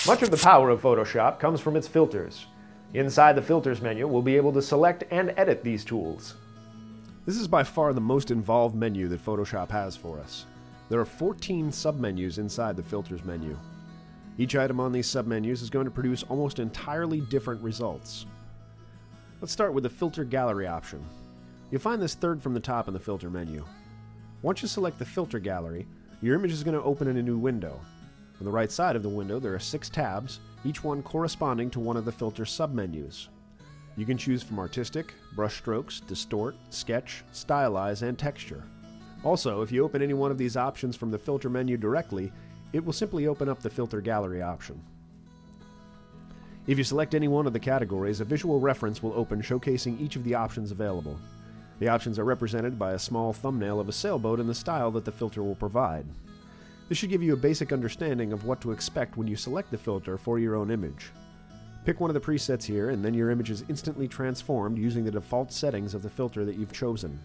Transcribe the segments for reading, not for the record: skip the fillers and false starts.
Much of the power of Photoshop comes from its filters. Inside the Filters menu, we'll be able to select and edit these tools. This is by far the most involved menu that Photoshop has for us. There are 14 submenus inside the Filters menu. Each item on these submenus is going to produce almost entirely different results. Let's start with the Filter Gallery option. You'll find this third from the top in the Filter menu. Once you select the Filter Gallery, your image is going to open in a new window. On the right side of the window there are 6 tabs, each one corresponding to one of the Filter submenus. You can choose from Artistic, Brushstrokes, Distort, Sketch, Stylize, and Texture. Also, if you open any one of these options from the Filter menu directly, it will simply open up the Filter Gallery option. If you select any one of the categories, a visual reference will open showcasing each of the options available. The options are represented by a small thumbnail of a sailboat in the style that the filter will provide. This should give you a basic understanding of what to expect when you select the filter for your own image. Pick one of the presets here, and then your image is instantly transformed using the default settings of the filter that you've chosen.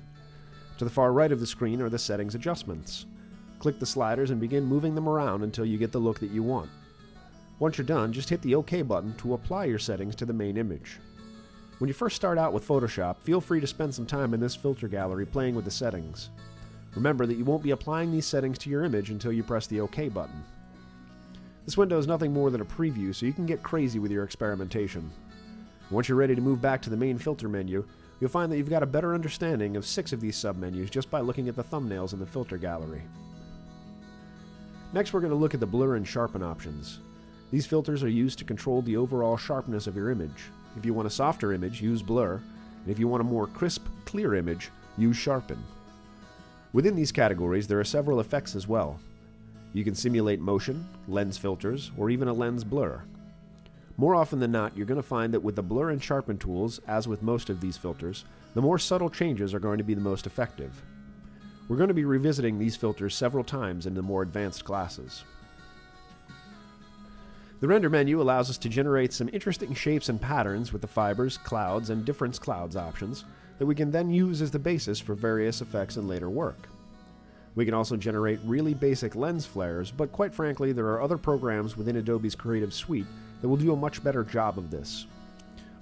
To the far right of the screen are the settings adjustments. Click the sliders and begin moving them around until you get the look that you want. Once you're done, just hit the OK button to apply your settings to the main image. When you first start out with Photoshop, feel free to spend some time in this filter gallery playing with the settings. Remember that you won't be applying these settings to your image until you press the OK button. This window is nothing more than a preview, so you can get crazy with your experimentation. Once you're ready to move back to the main filter menu, you'll find that you've got a better understanding of 6 of these submenus just by looking at the thumbnails in the filter gallery. Next, we're going to look at the Blur and Sharpen options. These filters are used to control the overall sharpness of your image. If you want a softer image, use Blur, and if you want a more crisp, clear image, use Sharpen. Within these categories, there are several effects as well. You can simulate motion, lens filters, or even a lens blur. More often than not, you're going to find that with the Blur and Sharpen tools, as with most of these filters, the more subtle changes are going to be the most effective. We're going to be revisiting these filters several times in the more advanced classes. The Render menu allows us to generate some interesting shapes and patterns with the Fibers, Clouds, and Difference Clouds options that we can then use as the basis for various effects in later work. We can also generate really basic lens flares, but quite frankly, there are other programs within Adobe's Creative Suite that will do a much better job of this.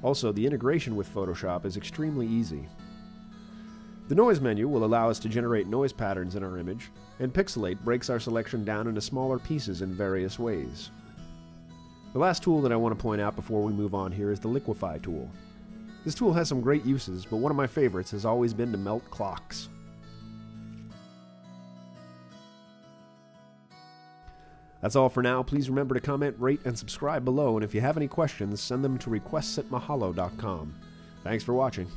Also, the integration with Photoshop is extremely easy. The Noise menu will allow us to generate noise patterns in our image, and Pixelate breaks our selection down into smaller pieces in various ways. The last tool that I want to point out before we move on here is the Liquify tool. This tool has some great uses, but one of my favorites has always been to melt clocks. That's all for now. Please remember to comment, rate, and subscribe below, and if you have any questions, send them to requests@mahalo.com. Thanks for watching.